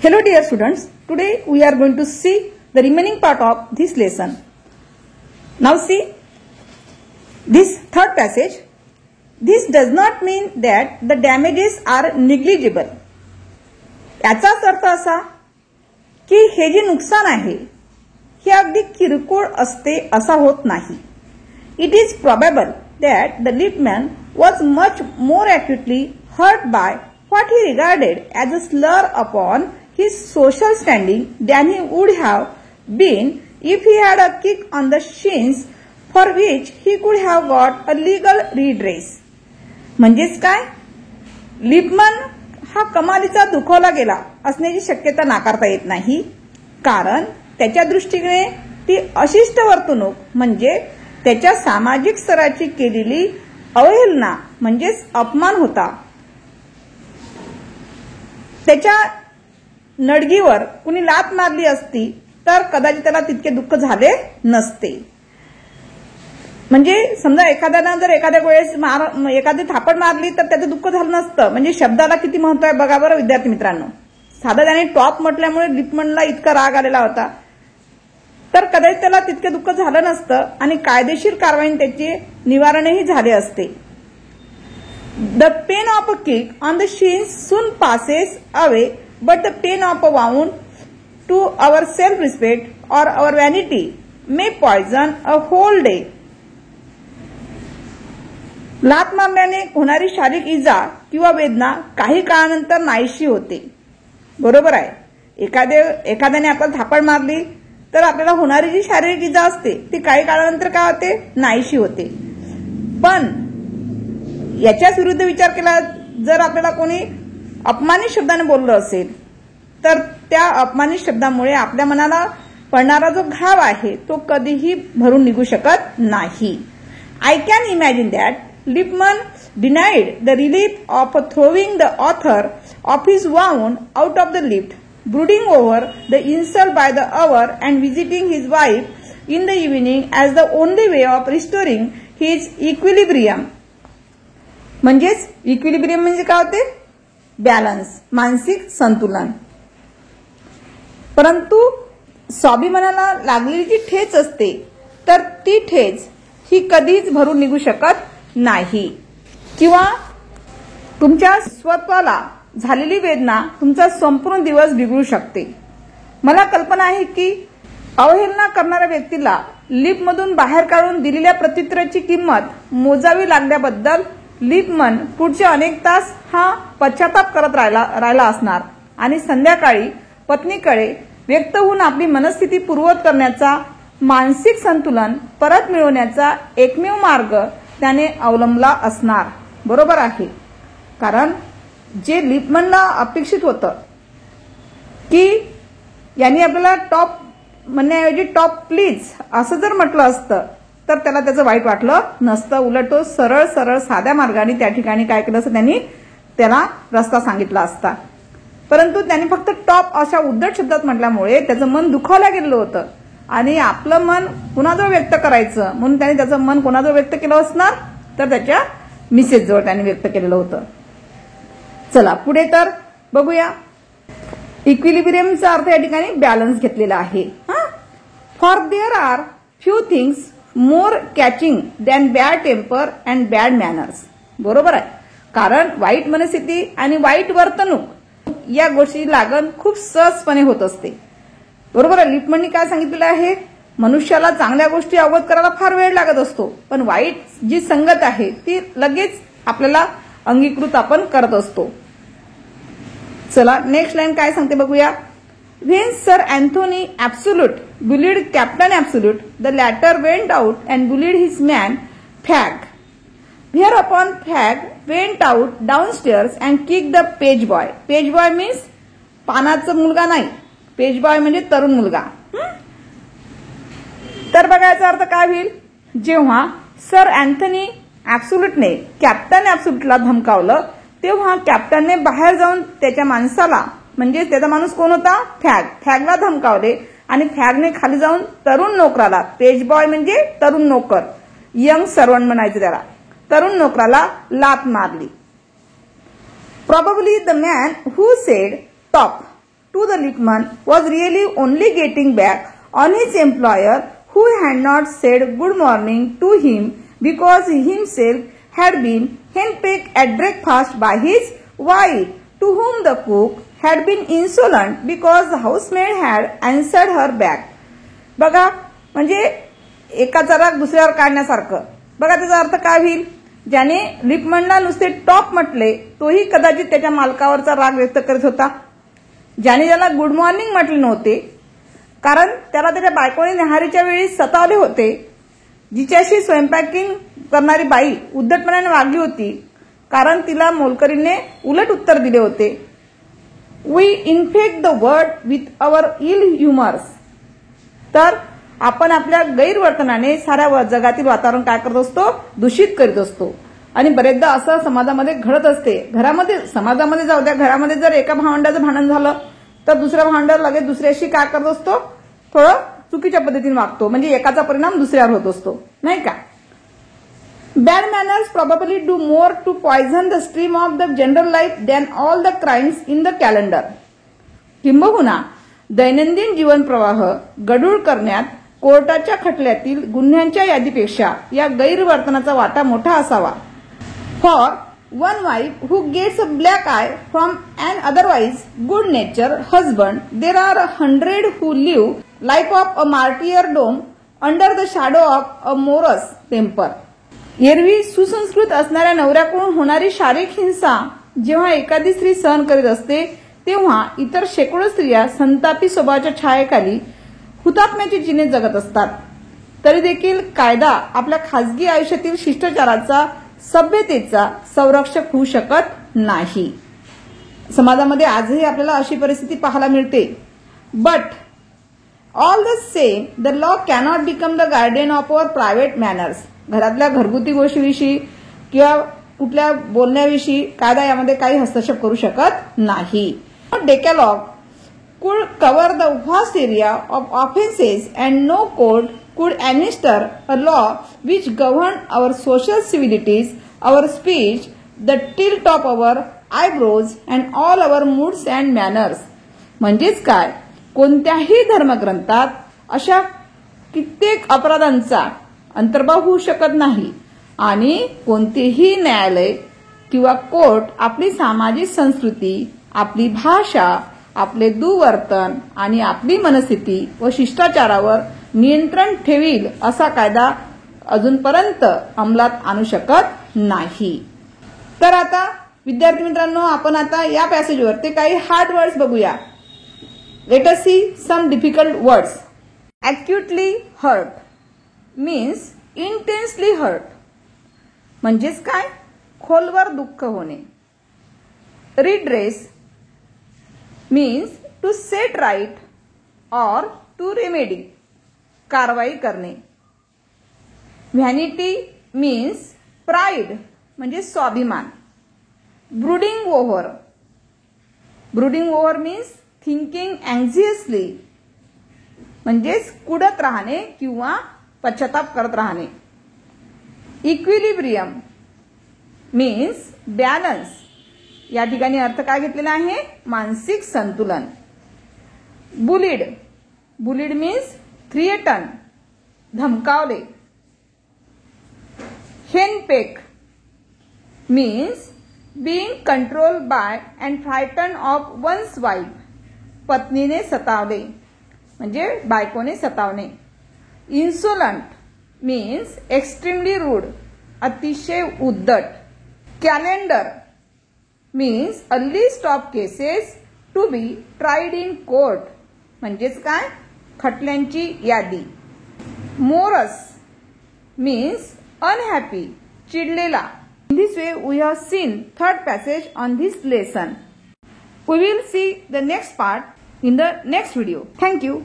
Hello dear students, today we are going to see the remaining part of this lesson. Now see this third passage. This does not mean that the damages are negligible. याचाच अर्थ असा की हे जे नुकसान आहे हे अगदी किरकोळ असते असा होत नाही. It is probable that the liftman was much more acutely hurt by what he regarded as a slur upon his social standing than he would have been if he had a kick on the shins for which he could have got a legal redress. म्हणजेच काय, Lippmann हा कमालीचा दुखावला गेला असण्याची शक्यता नाकारता येत नाही, कारण त्याच्या दृष्टीने ती अशिष्ट वर्तणूक म्हणजे त्याच्या सामाजिक स्तराची केलेली अवहेलना म्हणजेच अपमान होता. त्याच्या नडगीवर कुणी लात मारली असती तर कदाचित त्याला तितके दुःख झाले नसते. म्हणजे समजा एखाद्याला जर एखाद्या वेळेस एखादी थापड मारली तर त्याचं दुःख झालं नसतं. म्हणजे शब्दाला किती महत्व आहे बघा बरं विद्यार्थी मित्रांनो. साधा त्याने टॉप म्हटल्यामुळे लिपमनला इतका राग आलेला होता तर कदाचित त्याला तितके दुःख झालं नसतं आणि कायदेशीर कारवाईने त्याचे निवारणही झाले असते. The pain of a kick on the shins soon passes away, but the pain of a wound to our self-respect or our vanity may poison a whole day. लात मारल्याने होणारी शारीरिक इजा किंवा वेदना काही काळानंतर नाहीशी होते. बरोबर आहे. एखाद्याने आपल्याला थापड मारली तर आपल्याला होणारी जी शारीरिक इजा असते ती काही काळानंतर काय होते, नाहीशी होते. पण याच्याच विरुद्ध विचार केला, जर आपल्याला कोणी अपमानित शब्दाने बोललं असेल तर त्या अपमानित शब्दामुळे आपल्या मनाला पडणारा जो घाव आहे तो कधीही भरून निघू शकत नाही. I can imagine that Lippmann denied the relief of throwing the author of his wound out of the lift, brooding over the insult by the hour and visiting his wife in the evening as the only way of restoring his equilibrium. म्हणजेच equilibrium म्हणजे काय होते, balance, मानसिक संतुलन. परंतु स्वाभिमानाला लागलेली जी ठेच असते तर ती ठेच ही कधीच भरून निघू शकत नाही. किंवा तुमच्या स्वत्वाला झालेली वेदना तुमचा संपूर्ण दिवस बिघडू शकते. मला कल्पना आहे की अवहेलना करणाऱ्या व्यक्तीला लिपमधून बाहेर काढून दिलेल्या प्रत्युत्तराची किंमत मोजावी लागल्याबद्दल लिपमन पुढचे अनेक तास हा पश्चाताप करत राहिला असणार आणि संध्याकाळी पत्नीकडे व्यक्त होऊन आपली मनस्थिती पूर्ववत करण्याचा, मानसिक संतुलन परत मिळवण्याचा एकमेव मार्ग त्याने अवलंबला असणार. बरोबर आहे. कारण जे लिपमनला अपेक्षित होतं की यांनी आपल्याला टॉप म्हणण्याऐवजी टॉप प्लीज असं जर म्हटलं असतं तर त्याला त्याचं वाईट वाटलं नसतं. उलट तो सरळ सरळ साध्या मार्गाने त्या ठिकाणी काय केलं असतं, त्यांनी त्याला रस्ता सांगितला असता. परंतु त्यांनी फक्त टॉप अशा उद्धट शब्दात म्हटल्यामुळे त्याचं मन दुखावलं गेलेलं होतं आणि आपलं मन कुणाजवळ व्यक्त करायचं म्हणून त्याने त्याचं मन कोणाजवळ व्यक्त केलं असणार तर त्याच्या मिसेस जवळ त्याने व्यक्त केलेलं होतं. चला पुढे तर बघूया. इक्विलिब्रियमचा अर्थ या ठिकाणी बॅलन्स घेतलेला आहे. For there are few things more catching than bad temper and bad manners. बरोबर आहे. कारण वाईट मनस्थिती आणि वाईट वर्तणूक या गोष्टी लागण खूप सहजपणे होत असते. बरोबर आहे. लिपमननी काय सांगितलेलं आहे, मनुष्याला चांगल्या गोष्टी अवगत करायला फार वेळ लागत असतो, पण वाईट जी संगत आहे ती लगेच आपल्याला अंगीकृत आपण करत असतो. चला नेक्स्ट लाईन काय सांगते बघूया. When sir Anthony Absolute bullied captain Absolute, the latter went out and bullied his man fag. Whereupon fag went out downstairs and kick the page boy. Page boy means पानाचा मुलगा नाही, page boy म्हणजे तरुण मुलगा. तर बघायचा अर्थ काय होईल, जेव्हा सर अँथनी ॲब्सोल्यूटने कॅप्टन ॲब्सोल्यूटला धमकावलं तेव्हा कॅप्टनने बाहेर जाऊन त्याच्या माणसाला, म्हणजे त्याचा माणूस कोण होता, फॅगला धमकावले आणि फॅगने खाली जाऊन तरुण नोकराला, पेज बॉय म्हणजे तरुण नोकर, यंग सर्वंट म्हणायचं त्याला, तरुण नोकराला लात मारली. Probably the man who said top to the Lippmann was really only getting back on his employer who had not said good morning to him because he himself had been henpecked at breakfast by his wife, to whom the cook had been insolent because the housemaid had answered her back. बघा, म्हणजे एकाचा राग दुसऱ्यावर काढण्यासारखं. बघा त्याचा अर्थ काय होईल? ज्याने लिपमनला नुसते टॉप म्हटले तोही कदाचित त्याच्या मालकावरचा राग व्यक्त करत होता. ज्याने त्याला गुड मॉर्निंग म्हटले नव्हते कारण त्याला त्याच्या बायकोने न्याहारीच्या वेळी सतावले होते, जिच्याशी स्वयंपाकीन करणारी बाई उद्धटपणाने वागली होती कारण तिला मोलकरीने उलट उत्तर दिले होते. We infect the world with our ill humours. तर आपण आपल्या गैरवर्तनाने साऱ्या जगातील वातावरण काय करत असतो? दूषित करीत असतो. आणि बरेचदा असं समाजामध्ये घडत असते. घरामध्ये समाजामध्ये जाऊ द्या, घरामध्ये जर एका भावंडाचं भांडण झालं तर दुसऱ्या भावंड लगेच दुसऱ्याशी काय करत असतो? थोडं चुकीच्या पद्धतीने वागतो. म्हणजे एकाचा परिणाम दुसऱ्यावर होत असतो, नाही का? Bad manners probably do more to poison the stream of the general life than all the crimes in the calendar. किंबहुना दैनंदिन जीवन प्रवाह गढूळ करण्यात कोर्टाच्या खटल्यातील गुन्ह्यांच्या यादीपेक्षा या गैरवर्तनाचा वाटा मोठा असावा. For one wife who gets a black eye from an otherwise good nature husband, there are 100 who live life of a martyrdom under the shadow of a morose temper. एरवी सुसंस्कृत असणाऱ्या नवऱ्याकडून होणारी शारीरिक हिंसा जेव्हा एखादी स्त्री सहन करीत असते तेव्हा इतर शेकडो स्त्रिया संतापी स्वभावाच्या छायेखाली हुतात्म्याची चिन्हे जगत असतात. तरी देखील कायदा आपल्या खासगी आयुष्यातील शिष्टाचाराचा, सभ्यतेचा संरक्षक होऊ शकत नाही. समाजामध्ये आजही आपल्याला अशी परिस्थिती पाहायला मिळते. But all the same the law cannot become the guardian of our private manners. घरातल्या घरगुती गोष्टीविषयी किंवा कुठल्या बोलण्याविषयी कायदा यामध्ये काही हस्तक्षेप करू शकत नाही. डेकॅलॉग could cover the vast area of offences and no court could administer a law which governed our social civilities, our speech, the tilt of our eyebrows and all our moods and manners. म्हणजेच काय? कोणत्याही धर्मग्रंथात अशा कित्येक अपराधांचा अंतर्भाव होऊ शकत नाही आणि कोणतेही न्यायालय किंवा कोर्ट आपली सामाजिक संस्कृती, आपली भाषा, आपले दुवर्तन आणि आपली मनस्थिती व शिष्टाचारावर नियंत्रण ठेवील असा कायदा अजूनपर्यंत अंमलात आणू शकत नाही. तर आता विद्यार्थी मित्रांनो, आपण आता या पॅसेजवरती काही हार्ड वर्ड्स बघूया. Let us see some difficult words. Acutely hurt means intensely hurt. म्हणजेच काय? खोलवर दुःख होणे. Redress means to set right or to remedy, कारवाई करणे. व्हॅनिटी means pride, म्हणजे स्वाभिमान. Brooding over. Brooding over means thinking anxiously, म्हणजेच कुडत राहणे किंवा पश्चाताप करत राहणे. Equilibrium means balance. या ठिकाणी अर्थ काय घेतलेला आहे? मानसिक संतुलन. बुलिड. बुलिड मीन्स थ्रिएटन, धमकावले. Henpeck means being control by and frighten of one's wife. पत्नीने सतावले म्हणजे बायकोने सतावणे. इन्सोलंट मीन्स एक्स्ट्रीमली रूड, अतिशय उद्धट. Calendar means a list of cases to be tried in court, म्हणजेच काय? खटल्यांची यादी. Morris means unhappy, चिडलेला. In this way we have seen third passage on this lesson. We will see the next part in the next video. Thank you.